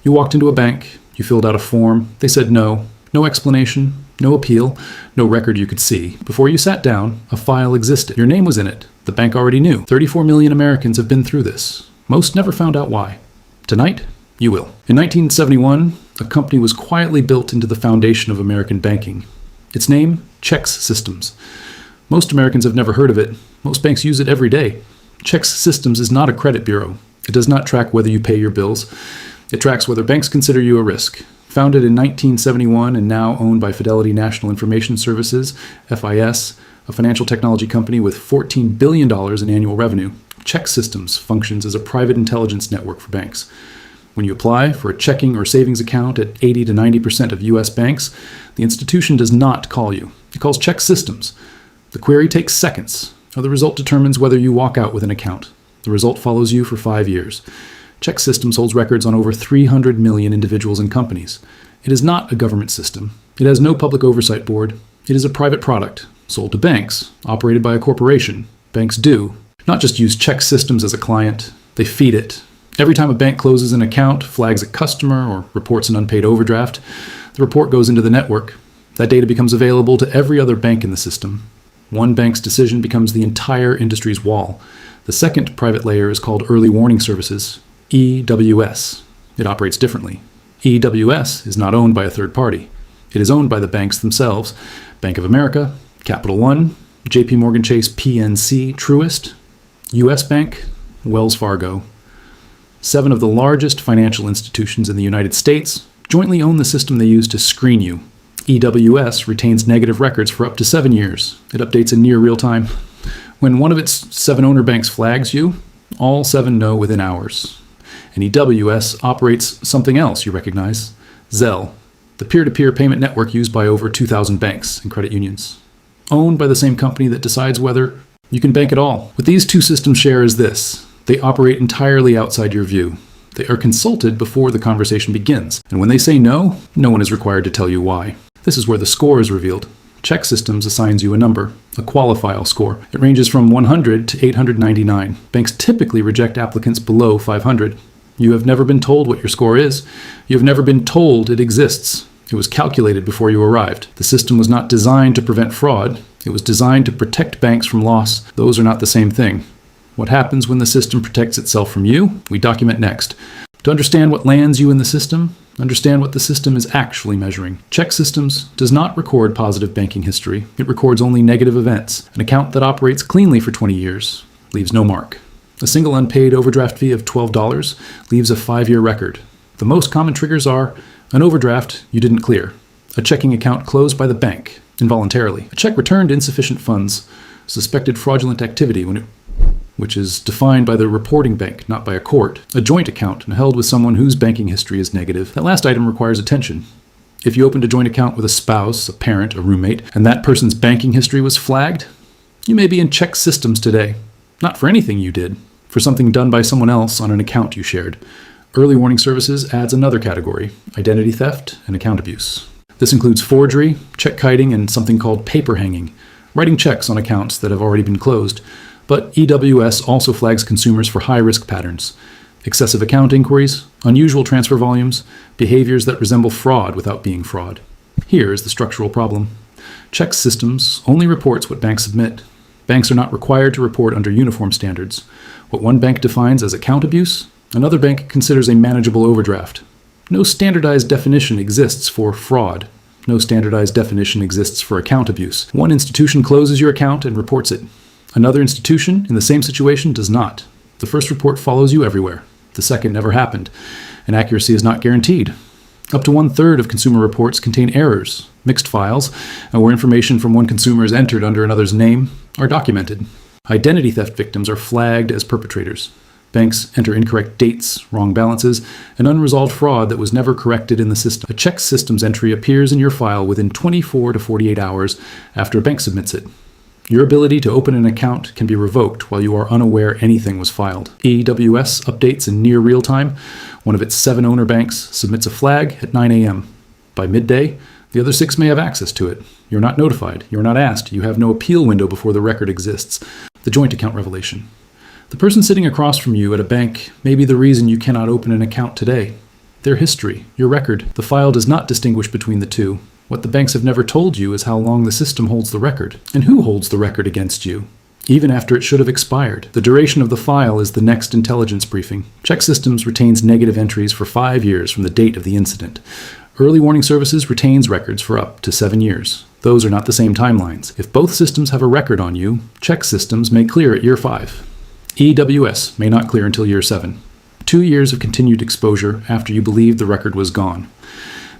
You walked into a bank, you filled out a form, they said no, no explanation, no appeal, no record you could see. Before you sat down, a file existed. Your name was in it. The bank already knew. 34 million Americans have been through this. Most never found out why. Tonight, you will. In 1971, a company was quietly built into the foundation of American banking. Its name, ChexSystems. Most Americans have never heard of it. Most banks use it every day. ChexSystems is not a credit bureau. It does not track whether you pay your bills. It tracks whether banks consider you a risk. Founded in 1971 and now owned by Fidelity National Information Services, FIS, a financial technology company with $14 billion in annual revenue, ChexSystems functions as a private intelligence network for banks. When you apply for a checking or savings account at 80 to 90% of U.S. banks, the institution does not call you. It calls ChexSystems. The query takes seconds. The result determines whether you walk out with an account. The result follows you for 5 years. ChexSystems holds records on over 300 million individuals and companies. It is not a government system. It has no public oversight board. It is a private product, sold to banks, operated by a corporation. Banks do not just use ChexSystems as a client, they feed it. Every time a bank closes an account, flags a customer, or reports an unpaid overdraft, the report goes into the network. That data becomes available to every other bank in the system. One bank's decision becomes the entire industry's wall. The second private layer is called Early Warning Services, EWS. It operates differently. EWS is not owned by a third party. It is owned by the banks themselves. Bank of America, Capital One, JP Morgan Chase PNC, Truist, US Bank, Wells Fargo. 7 of the largest financial institutions in the United States jointly own the system they use to screen you. EWS retains negative records for up to 7 years. It updates in near real time. When one of its 7 owner banks flags you, all 7 know within hours. And EWS operates something else you recognize, Zelle, the peer-to-peer payment network used by over 2,000 banks and credit unions. Owned by the same company that decides whether you can bank at all. What these 2 systems share is this. They operate entirely outside your view. They are consulted before the conversation begins. And when they say no, no one is required to tell you why. This is where the score is revealed. ChexSystems assigns you a number, a qualifier score. It ranges from 100 to 899. Banks typically reject applicants below 500. You have never been told what your score is. You have never been told it exists. It was calculated before you arrived. The system was not designed to prevent fraud. It was designed to protect banks from loss. Those are not the same thing. What happens when the system protects itself from you? We document next. To understand what lands you in the system, understand what the system is actually measuring. ChexSystems does not record positive banking history. It records only negative events. An account that operates cleanly for 20 years leaves no mark. A single unpaid overdraft fee of $12 leaves a 5-year record. The most common triggers are an overdraft you didn't clear, a checking account closed by the bank involuntarily, a check returned insufficient funds, suspected fraudulent activity which is defined by the reporting bank, not by a court, a joint account held with someone whose banking history is negative. That last item requires attention. If you opened a joint account with a spouse, a parent, a roommate, and that person's banking history was flagged, you may be in ChexSystems today. Not for anything you did, for something done by someone else on an account you shared. Early Warning Services adds another category, identity theft and account abuse. This includes forgery, check kiting, and something called paper hanging, writing checks on accounts that have already been closed. But EWS also flags consumers for high-risk patterns, excessive account inquiries, unusual transfer volumes, behaviors that resemble fraud without being fraud. Here is the structural problem. ChexSystems only reports what banks submit. Banks are not required to report under uniform standards. What one bank defines as account abuse, another bank considers a manageable overdraft. No standardized definition exists for fraud. No standardized definition exists for account abuse. One institution closes your account and reports it. Another institution in the same situation does not. The first report follows you everywhere. The second never happened, and accuracy is not guaranteed. Up to 1/3 of consumer reports contain errors, mixed files, and where information from one consumer is entered under another's name are documented. Identity theft victims are flagged as perpetrators. Banks enter incorrect dates, wrong balances, and unresolved fraud that was never corrected in the system. A ChexSystems entry appears in your file within 24 to 48 hours after a bank submits it. Your ability to open an account can be revoked while you are unaware anything was filed. EWS updates in near real time. One of its 7 owner banks submits a flag at 9 a.m. By midday, the other 6 may have access to it. You're not notified. You're not asked. You have no appeal window before the record exists. The joint account revelation. The person sitting across from you at a bank may be the reason you cannot open an account today. their history, your record. The file does not distinguish between the two. What the banks have never told you is how long the system holds the record, and who holds the record against you, even after it should have expired. The duration of the file is the next intelligence briefing. ChexSystems retains negative entries for 5 years from the date of the incident. Early Warning Services retains records for up to 7 years. Those are not the same timelines. If both systems have a record on you, ChexSystems may clear at year 5. EWS may not clear until year 7. 2 years of continued exposure after you believe the record was gone.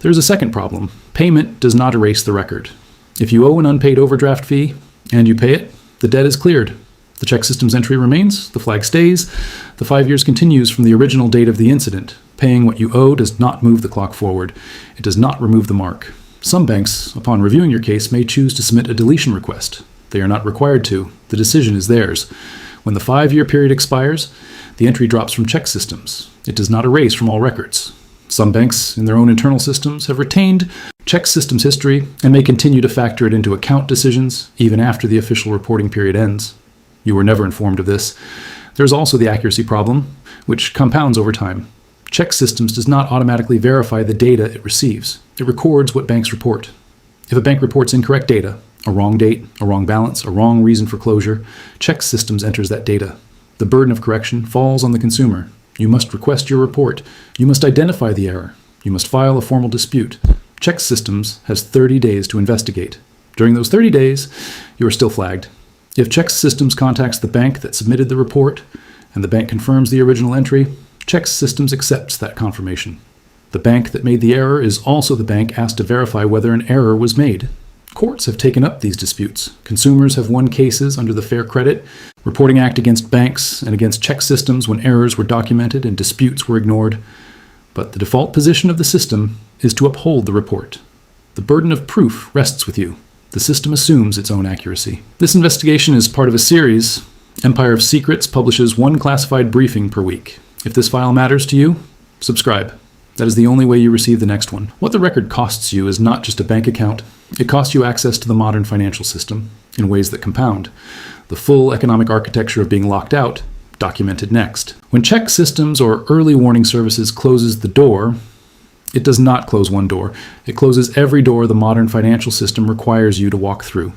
There is a second problem. Payment does not erase the record. If you owe an unpaid overdraft fee and you pay it, the debt is cleared. The ChexSystems entry remains, the flag stays, the 5 years continues from the original date of the incident. Paying what you owe does not move the clock forward. It does not remove the mark. Some banks, upon reviewing your case, may choose to submit a deletion request. They are not required to. The decision is theirs. When the 5-year period expires, the entry drops from ChexSystems. It does not erase from all records. Some banks, in their own internal systems, have retained ChexSystems history and may continue to factor it into account decisions even after the official reporting period ends. You were never informed of this. There's also the accuracy problem, which compounds over time. ChexSystems does not automatically verify the data it receives. It records what banks report. If a bank reports incorrect data, a wrong date, a wrong balance, a wrong reason for closure, ChexSystems enters that data. The burden of correction falls on the consumer. You must request your report. You must identify the error. You must file a formal dispute. ChexSystems has 30 days to investigate. During those 30 days, you are still flagged. If ChexSystems contacts the bank that submitted the report and the bank confirms the original entry, ChexSystems accepts that confirmation. The bank that made the error is also the bank asked to verify whether an error was made. Courts have taken up these disputes. Consumers have won cases under the Fair Credit Reporting Act against banks and against ChexSystems when errors were documented and disputes were ignored. But the default position of the system is to uphold the report. The burden of proof rests with you. The system assumes its own accuracy. This investigation is part of a series. Empire of Secrets publishes one classified briefing per week. If this file matters to you, subscribe. That is the only way you receive the next one. What the record costs you is not just a bank account. It costs you access to the modern financial system in ways that compound. The full economic architecture of being locked out, documented next. When ChexSystems or Early Warning Services closes the door, it does not close one door. It closes every door the modern financial system requires you to walk through.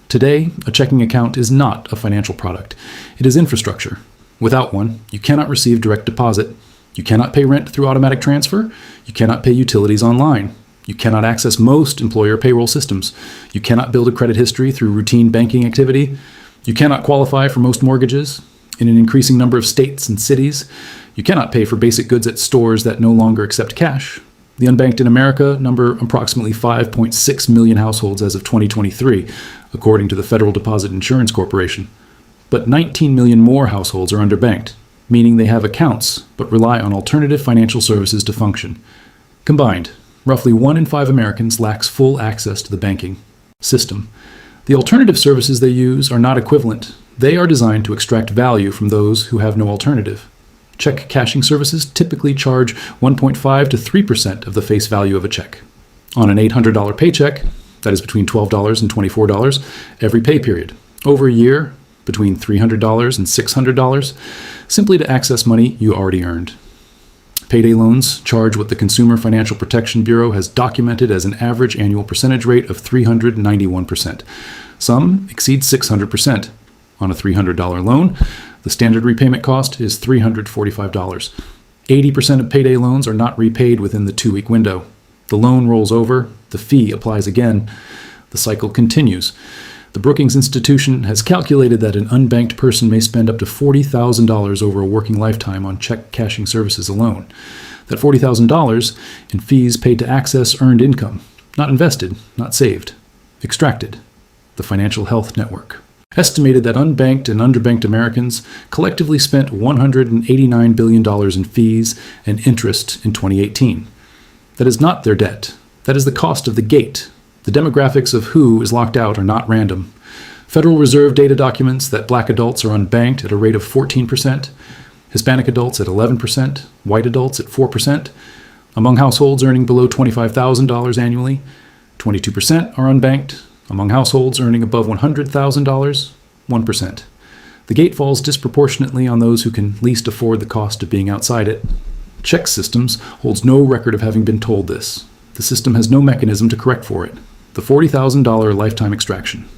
Today, a checking account is not a financial product. It is infrastructure. Without one, you cannot receive direct deposit. You cannot pay rent through automatic transfer. You cannot pay utilities online. You cannot access most employer payroll systems. You cannot build a credit history through routine banking activity. You cannot qualify for most mortgages in an increasing number of states and cities. You cannot pay for basic goods at stores that no longer accept cash. The unbanked in America number approximately 5.6 million households as of 2023, according to the Federal Deposit Insurance Corporation. But 19 million more households are underbanked, meaning they have accounts but rely on alternative financial services to function. Combined, roughly 1 in 5 Americans lacks full access to the banking system. The alternative services they use are not equivalent. They are designed to extract value from those who have no alternative. Check cashing services typically charge 1.5 to 3% of the face value of a check. On an $800 paycheck, that is between $12 and $24 every pay period. Over a year, between $300 and $600, simply to access money you already earned. Payday loans charge what the Consumer Financial Protection Bureau has documented as an average annual percentage rate of 391%. Some exceed 600%. On a $300 loan, the standard repayment cost is $345. 80% of payday loans are not repaid within the 2-week window. The loan rolls over, the fee applies again. The cycle continues. The Brookings Institution has calculated that an unbanked person may spend up to $40,000 over a working lifetime on check cashing services alone. That $40,000 in fees paid to access earned income, not invested, not saved, extracted. The Financial Health Network estimated that unbanked and underbanked Americans collectively spent $189 billion in fees and interest in 2018. That is not their debt. That is the cost of the gate. The demographics of who is locked out are not random. Federal Reserve data documents that black adults are unbanked at a rate of 14%, Hispanic adults at 11%, white adults at 4%. Among households earning below $25,000 annually, 22% are unbanked. Among households earning above $100,000, 1%. The gate falls disproportionately on those who can least afford the cost of being outside it. ChexSystems holds no record of having been told this. The system has no mechanism to correct for it. The $40,000 lifetime extraction.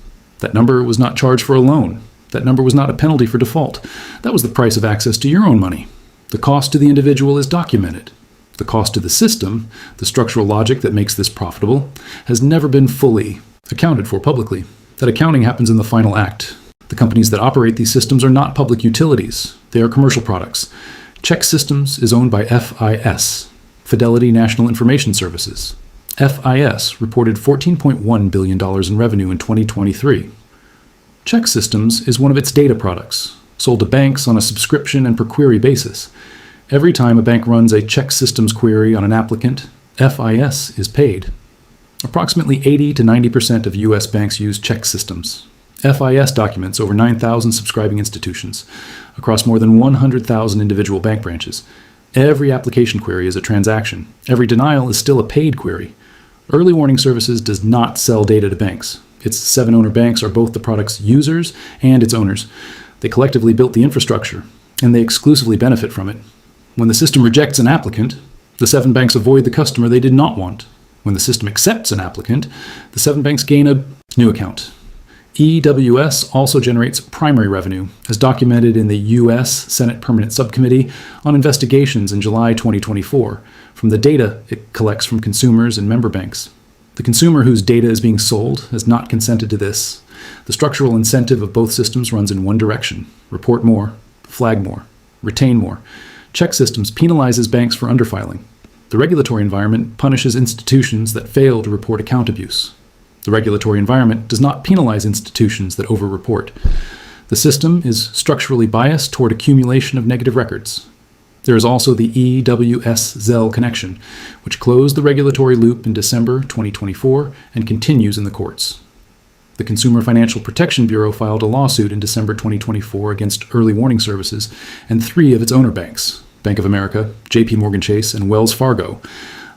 That number was not charged for a loan. That number was not a penalty for default. That was the price of access to your own money. The cost to the individual is documented. The cost to the system, the structural logic that makes this profitable, has never been fully accounted for publicly. That accounting happens in the final act. The companies that operate these systems are not public utilities. They are commercial products. ChexSystems is owned by FIS, Fidelity National Information Services. FIS reported $14.1 billion in revenue in 2023. ChexSystems is one of its data products, sold to banks on a subscription and per query basis. Every time a bank runs a ChexSystems query on an applicant, FIS is paid. Approximately 80 to 90% of U.S. banks use ChexSystems. FIS documents over 9,000 subscribing institutions across more than 100,000 individual bank branches. Every application query is a transaction. Every denial is still a paid query. Early Warning Services does not sell data to banks. Its 7 owner banks are both the product's users and its owners. They collectively built the infrastructure, and they exclusively benefit from it. When the system rejects an applicant, the 7 banks avoid the customer they did not want. When the system accepts an applicant, the 7 banks gain a new account. EWS also generates primary revenue, as documented in the U.S. Senate Permanent Subcommittee on Investigations in July 2024, from the data it collects from consumers and member banks. The consumer whose data is being sold has not consented to this. The structural incentive of both systems runs in one direction: report more, flag more, retain more. ChexSystems penalizes banks for underfiling. The regulatory environment punishes institutions that fail to report account abuse. The regulatory environment does not penalize institutions that over-report. The system is structurally biased toward accumulation of negative records. There is also the EWS Zelle connection, which closed the regulatory loop in December 2024 and continues in the courts. The Consumer Financial Protection Bureau filed a lawsuit in December 2024 against Early Warning Services and 3 of its owner banks, Bank of America, JP Morgan Chase, and Wells Fargo,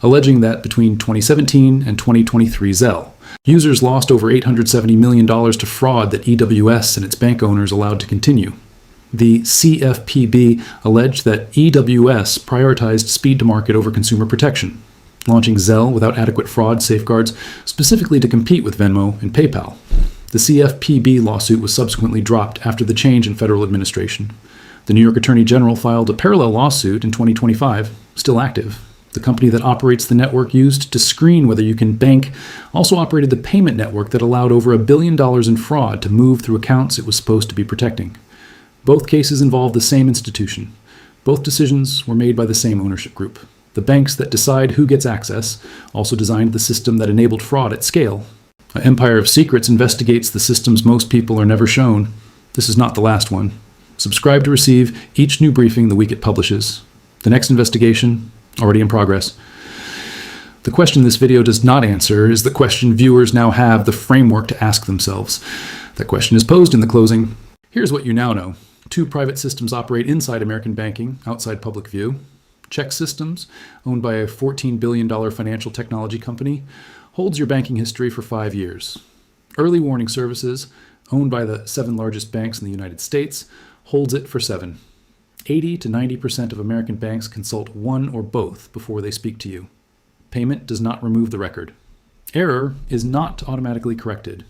alleging that between 2017 and 2023 Zelle, users lost over $870 million to fraud that EWS and its bank owners allowed to continue. The CFPB alleged that EWS prioritized speed to market over consumer protection, launching Zelle without adequate fraud safeguards specifically to compete with Venmo and PayPal. The CFPB lawsuit was subsequently dropped after the change in federal administration. The New York Attorney General filed a parallel lawsuit in 2025, still active. The company that operates the network used to screen whether you can bank also operated the payment network that allowed over $1 billion in fraud to move through accounts it was supposed to be protecting. Both cases involved the same institution. Both decisions were made by the same ownership group. The banks that decide who gets access also designed the system that enabled fraud at scale. An empire of secrets investigates the systems most people are never shown. This is not the last one. Subscribe to receive each new briefing the week it publishes. The next investigation, already in progress. The question this video does not answer is the question viewers now have the framework to ask themselves. That question is posed in the closing. Here's what you now know. 2 private systems operate inside American banking, outside public view. ChexSystems, owned by a $14 billion financial technology company, holds your banking history for 5 years. Early Warning Services, owned by the 7 largest banks in the United States, holds it for 7. 80 to 90% of American banks consult one or both before they speak to you. Payment does not remove the record. Error is not automatically corrected.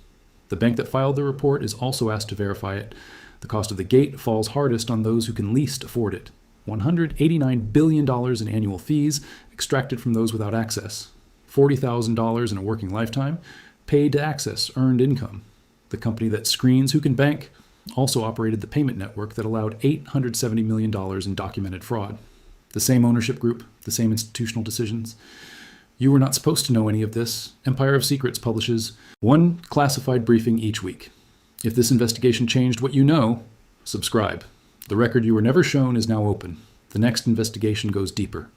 The bank that filed the report is also asked to verify it. The cost of the gate falls hardest on those who can least afford it. $189 billion in annual fees extracted from those without access. $40,000 in a working lifetime, paid to access earned income. The company that screens who can bank also operated the payment network that allowed $870 million in documented fraud. The same ownership group, the same institutional decisions. You were not supposed to know any of this. Empire of Secrets publishes 1 classified briefing each week. If this investigation changed what you know, subscribe. The record you were never shown is now open. The next investigation goes deeper.